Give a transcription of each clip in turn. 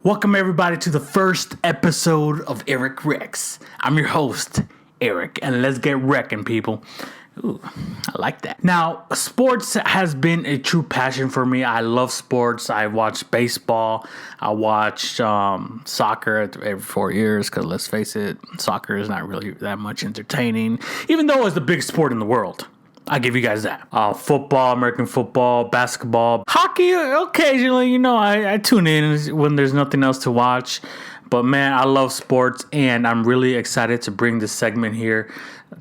Welcome everybody to the first episode of Eric Rex. I'm your host, Eric, and let's get wrecking, people. Ooh, I like that. Now, sports has been a true passion for me. I love sports. I watch baseball. I watch soccer every 4 years because let's face it, soccer is not really that much entertaining, even though it's the biggest sport in the world. I'll give you guys that. Football, American football, basketball, hockey, occasionally, I tune in when there's nothing else to watch. But man, I love sports, and I'm really excited to bring this segment here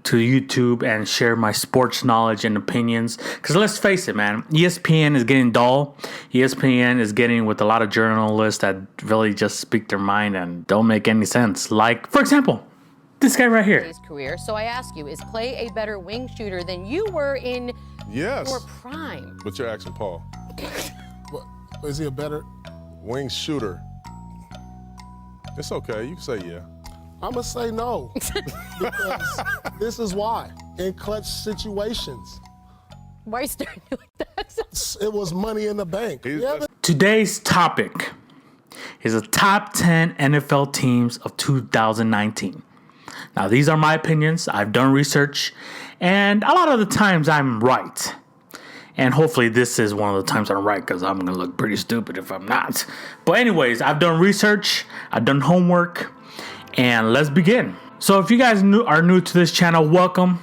to YouTube and share my sports knowledge and opinions. Because let's face it, man, ESPN is getting dull. ESPN is getting with a lot of journalists that really just speak their mind and don't make any sense. Like, for example, this guy right here. His career. So I ask you, is Clay a better wing shooter than you were in your prime? But you're asking Paul. Is he a better Wing shooter. It's okay. You can say yeah. I'm going to say no, because this is why. In clutch situations. Why are you staring at me like that? It was money in the bank. Today's topic is the top 10 NFL teams of 2019. Now, these are my opinions. I've done research, and a lot of the times I'm right. And hopefully this is one of the times I'm right, because I'm going to look pretty stupid if I'm not. But anyways, I've done research, I've done homework, and let's begin. So if you guys are new to this channel, welcome.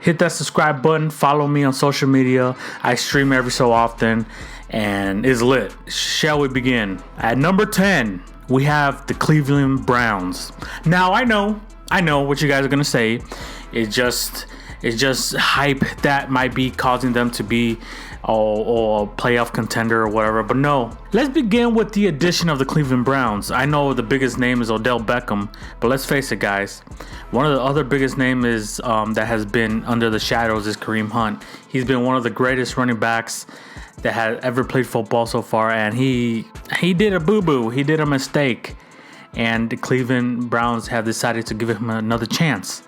Hit that subscribe button. Follow me on social media. I stream every so often, and it's lit. Shall we begin? At number 10, we have the Cleveland Browns. Now, I know what you guys are going to say. It's just hype that might be causing them to be a playoff contender or whatever. But no, let's begin with the addition of the Cleveland Browns. I know the biggest name is Odell Beckham, but let's face it, guys. One of the other biggest names is that has been under the shadows is Kareem Hunt. He's been one of the greatest running backs that has ever played football so far, and he did a boo-boo. He did a mistake, and the Cleveland Browns have decided to give him another chance.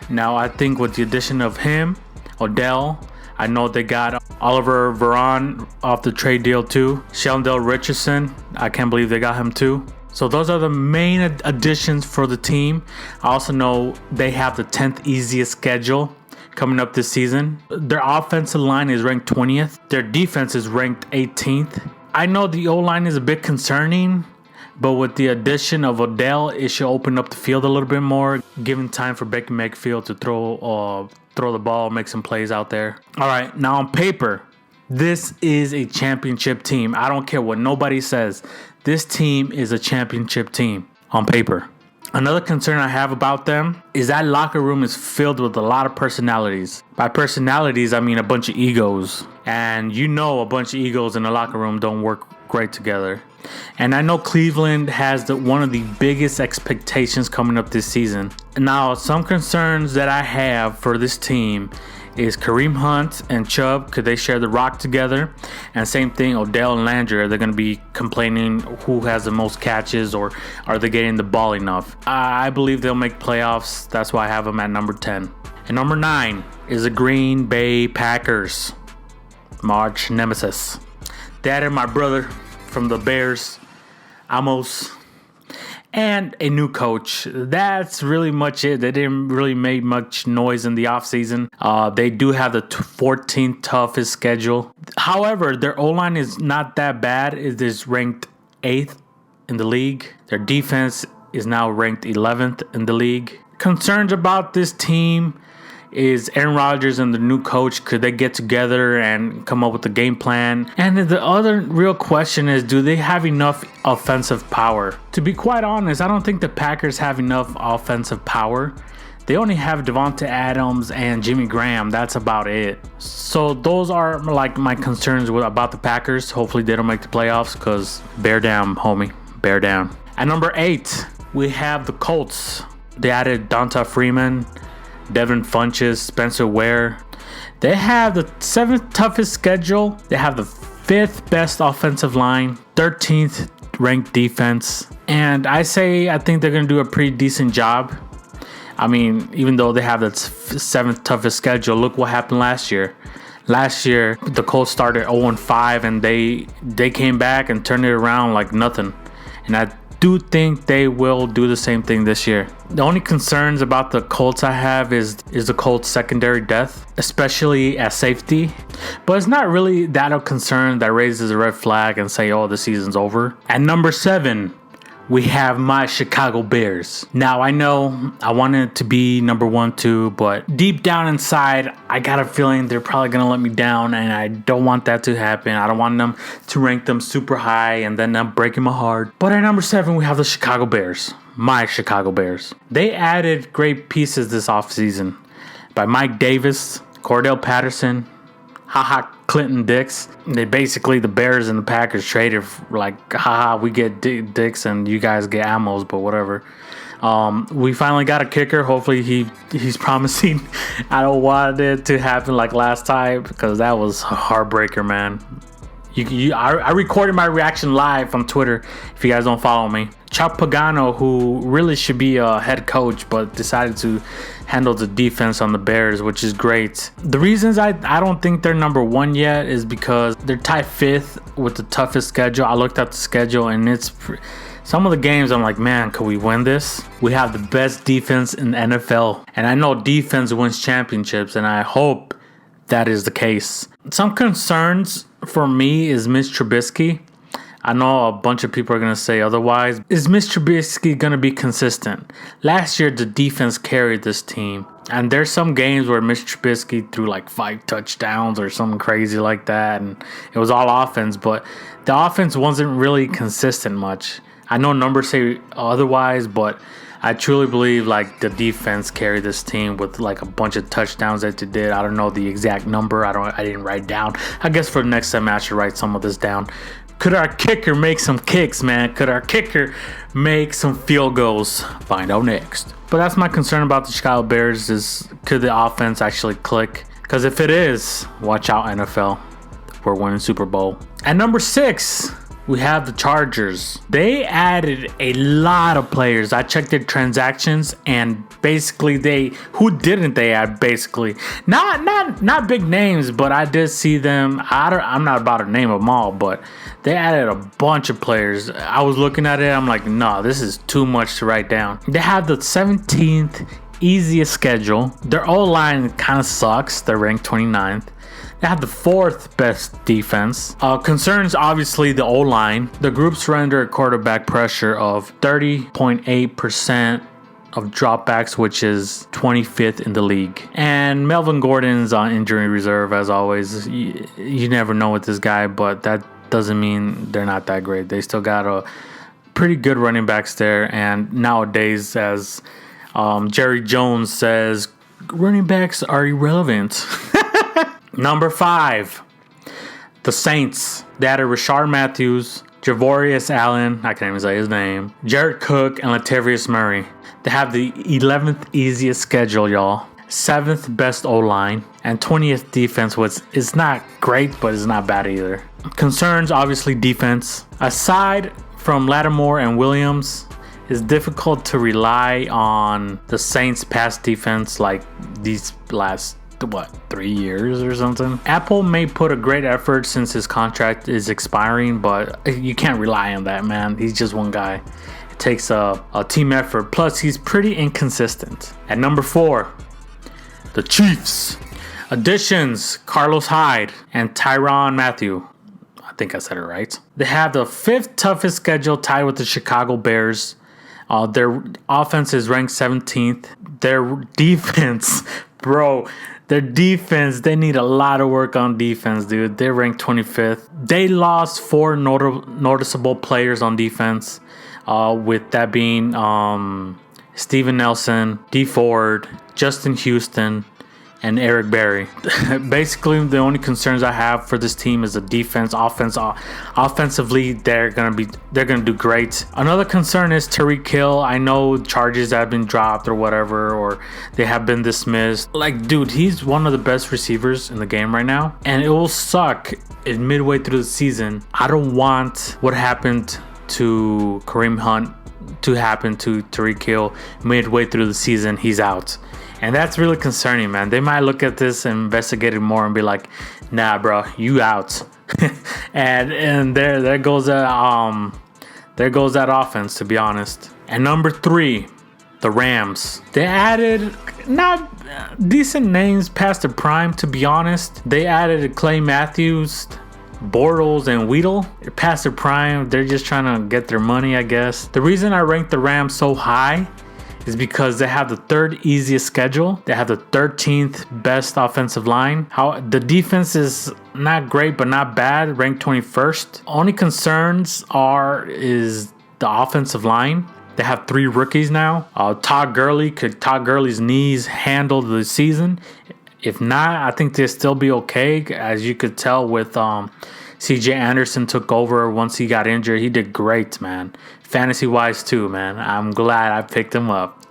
Now, I think with the addition of him, Odell, I know they got Oliver Vernon off the trade deal too. Sheldon Richardson, I can't believe they got him too. So those are the main additions for the team. I also know they have the 10th easiest schedule coming up this season. Their offensive line is ranked 20th. Their defense is ranked 18th. I know the O-line is a bit concerning, but with the addition of Odell, it should open up the field a little bit more, giving time for Baker Mayfield to throw the ball, make some plays out there. All right, now on paper, this is a championship team. I don't care what nobody says. This team is a championship team on paper. Another concern I have about them is that locker room is filled with a lot of personalities. By personalities, I mean a bunch of egos. And a bunch of egos in the locker room don't work great together. And I know Cleveland has one of the biggest expectations coming up this season. Now, some concerns that I have for this team is Kareem Hunt and Chubb. Could they share the rock together? And same thing, Odell and Landry. Are they going to be complaining who has the most catches, or are they getting the ball enough? I believe they'll make playoffs. That's why I have them at number 10. And number 9 is the Green Bay Packers. March nemesis. Dad and my brother from the Bears, Amos, and a new coach. That's really much it. They didn't really make much noise in the offseason. They do have the 14th toughest schedule. However, their O-line is not that bad. It is ranked 8th in the league. Their defense is now ranked 11th in the league. Concerns about this team is Aaron Rodgers and the new coach. Could they get together and come up with a game plan? And the other real question is, do they have enough offensive power? To be quite honest, I don't think the Packers have enough offensive power. They only have Devonta Adams and Jimmy Graham. That's about it. So those are like my concerns about the Packers. Hopefully they don't make the playoffs, because bear down, homie. Bear down. At number 8, we have the Colts. They added Donta Freeman, Devin Funchess, Spencer Ware. They have the 7th toughest schedule. They have the 5th best offensive line, 13th ranked defense. And I think they're going to do a pretty decent job. I mean, even though they have the 7th toughest schedule, look what happened last year. Last year, the Colts started 0-5, and they came back and turned it around like nothing. and I do think they will do the same thing this year. The only concerns about the Colts I have is the Colts secondary depth, especially at safety. But it's not really that of concern that raises a red flag and say, oh, the season's over. At number 7, we have my Chicago Bears. Now, I know I wanted it to be number 1, 2, but deep down inside, I got a feeling they're probably going to let me down, and I don't want that to happen. I don't want them to rank them super high and then I'm breaking my heart. But at number 7, we have the Chicago Bears. My Chicago Bears. They added great pieces this offseason by Mike Davis, Cordell Patterson, Clinton Dix. They basically, the Bears and the Packers traded like, we get Dix and you guys get Amos, but whatever. We finally got a kicker. Hopefully he's promising. I don't want it to happen like last time because that was a heartbreaker, man. I recorded my reaction live on Twitter if you guys don't follow me. Chuck Pagano, who really should be a head coach, but decided to handle the defense on the Bears, which is great. The reasons I don't think they're number 1 yet is because they're tied 5th with the toughest schedule. I looked at the schedule and it's some of the games I'm like, man, could we win this? We have the best defense in the NFL. And I know defense wins championships, and I hope that is the case. Some concerns for me is Mitch Trubisky. I know a bunch of people are going to say otherwise. Is Mitch Trubisky going to be consistent? Last year, the defense carried this team. And there's some games where Mitch Trubisky threw like 5 touchdowns or something crazy like that. And it was all offense, but the offense wasn't really consistent much. I know numbers say otherwise, but I truly believe like the defense carried this team with like a bunch of touchdowns that they did. I don't know the exact number. I didn't write down. I guess for the next time I should write some of this down. Could our kicker make some kicks, man? Could our kicker make some field goals? Find out next. But that's my concern about the Chicago Bears is could the offense actually click? Because if it is, watch out NFL. We're winning Super Bowl. At number 6, we have the Chargers. They added a lot of players. I checked their transactions and basically who didn't they add basically? Not big names, but I did see them. I'm not about to name them all, but they added a bunch of players. I was looking at it, I'm like, no, this is too much to write down. They have the 17th easiest schedule. Their O-line kind of sucks. They're ranked 29th. They have the 4th best defense. Concerns, obviously, the O-line. The group's under quarterback pressure of 30.8% of dropbacks, which is 25th in the league. And Melvin Gordon's on injury reserve, as always. You never know with this guy, but that doesn't mean they're not that great. They still got a pretty good running backs there. And nowadays, as Jerry Jones says, running backs are irrelevant. Number 5, the Saints. They added Rashard Matthews, Javorius Allen, I can't even say his name, Jared Cook, and Latavius Murray. They have the 11th easiest schedule, y'all. 7th best O-line, and 20th defense, which is not great, but it's not bad either. Concerns, obviously, defense. Aside from Lattimore and Williams, it's difficult to rely on the Saints' pass defense like these last 3 years or something. Apple may put a great effort since his contract is expiring, but you can't rely on that, man. He's just one guy. It takes a team effort. Plus, he's pretty inconsistent. At number 4, the Chiefs. Additions, Carlos Hyde and Tyrann Mathieu. I think I said it right. They have the 5th toughest schedule, tied with the Chicago Bears. Their offense is ranked 17th. Their defense, bro. Their defense, they need a lot of work on defense, dude. They're ranked 25th. They lost 4 noticeable players on defense, with that being Steven Nelson, D. Ford, Justin Houston, and Eric Berry. Basically, the only concerns I have for this team is the defense. Offensively, they're gonna do great. Another concern is Tyreek Hill. I know charges have been dropped or whatever, or they have been dismissed. Like, dude, he's one of the best receivers in the game right now, and it will suck if midway through the season. I don't want what happened to Kareem Hunt to happen to Tyreek Hill midway through the season. He's out. And that's really concerning, man. They might look at this and investigate it more and be like, nah, bro, you out. and there goes the there goes that offense, to be honest. And number 3, the Rams. They added not decent names past the prime, to be honest. They added Clay Matthews, Bortles, and Weedle. Past their prime, they're just trying to get their money, I guess. The reason I ranked the Rams so high is because they have the 3rd easiest schedule. They have the 13th best offensive line. How the defense is not great, but not bad, ranked 21st. Only concerns is the offensive line. They have 3 rookies now. Todd Gurley, could Todd Gurley's knees handle the season? If not, I think they'll still be okay. As you could tell with CJ Anderson took over once he got injured. He did great, man. Fantasy-wise too, man. I'm glad I picked him up.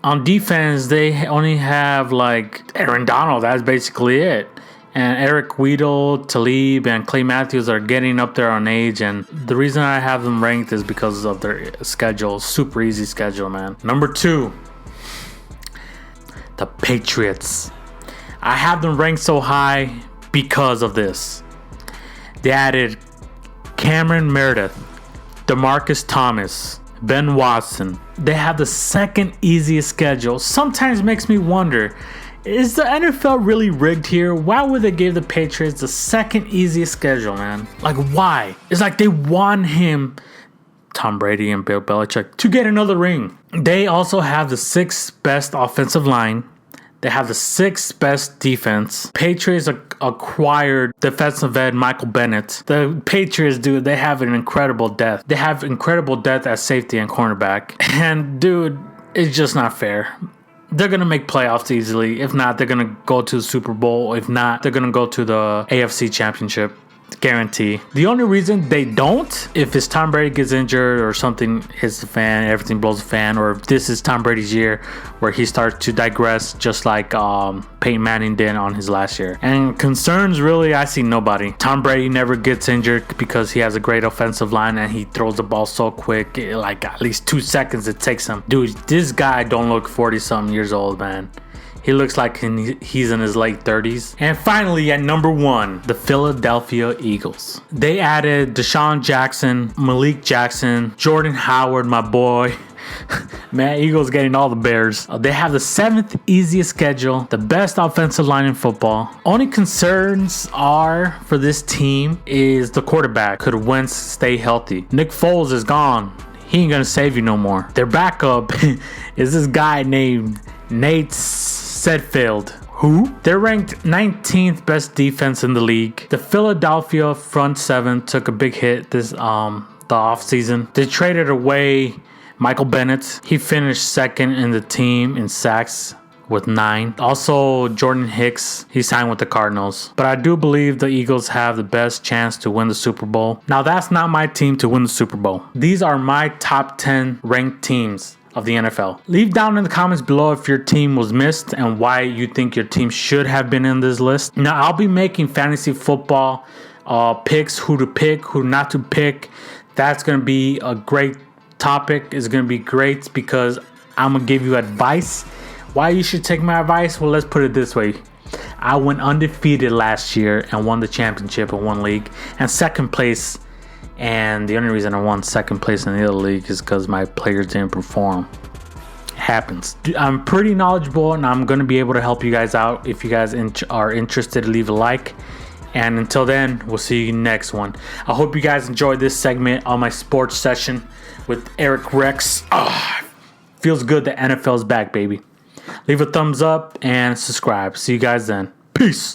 On defense, they only have like Aaron Donald. That's basically it. And Eric Weedle, Talib, and Clay Matthews are getting up there on age. And the reason I have them ranked is because of their schedule. Super easy schedule, man. Number 2, the Patriots. I have them ranked so high because of this. They added Cameron Meredith, DeMarcus Thomas, Ben Watson. They have the 2nd easiest schedule. Sometimes makes me wonder, is the NFL really rigged here? Why would they give the Patriots the 2nd easiest schedule, man? Like, why? It's like they want him, Tom Brady and Bill Belichick, to get another ring. They also have the 6th best offensive line. They have the 6th best defense. Patriots acquired defensive end Michael Bennett. The Patriots, dude, they have an incredible depth. They have incredible depth at safety and cornerback. And, dude, it's just not fair. They're going to make playoffs easily. If not, they're going to go to the Super Bowl. If not, they're going to go to the AFC Championship. Guarantee. The only reason they don't, if it's Tom Brady gets injured or something hits the fan, everything blows the fan, or if this is Tom Brady's year where he starts to digress just like Peyton Manning did on his last year. And concerns, really, I see nobody. Tom Brady never gets injured because he has a great offensive line and he throws the ball so quick, like at least 2 seconds it takes him. Dude, this guy don't look 40-something years old, man. He looks like he's in his late 30s. And finally, at number 1, the Philadelphia Eagles. They added Deshaun Jackson, Malik Jackson, Jordan Howard, my boy. Man, Eagles getting all the bears. They have the 7th easiest schedule, the best offensive line in football. Only concerns are for this team is the quarterback. Could Wentz stay healthy? Nick Foles is gone. He ain't gonna save you no more. Their backup is this guy named Nate Sedfield. Who? They're ranked 19th best defense in the league. The Philadelphia front 7 took a big hit this the offseason. They traded away Michael Bennett. He finished 2nd in the team in sacks with 9. Also, Jordan Hicks, he signed with the Cardinals. But I do believe the Eagles have the best chance to win the Super Bowl. Now, that's not my team to win the Super Bowl. These are my top 10 ranked teams of the NFL. Leave down in the comments below if your team was missed and why you think your team should have been in this list. Now, I'll be making fantasy football picks, who to pick, who not to pick. That's going to be a great topic. It's going to be great because I'm going to give you advice. Why you should take my advice? Well, let's put it this way. I went undefeated last year and won the championship in one league and 2nd place. And the only reason I won 2nd place in the other league is because my players didn't perform. It happens. I'm pretty knowledgeable and I'm going to be able to help you guys out. If you guys are interested, leave a like. And until then, we'll see you next one. I hope you guys enjoyed this segment on my sports session with Eric Rex. Feels good that NFL's back, baby. Leave a thumbs up and subscribe. See you guys then. Peace.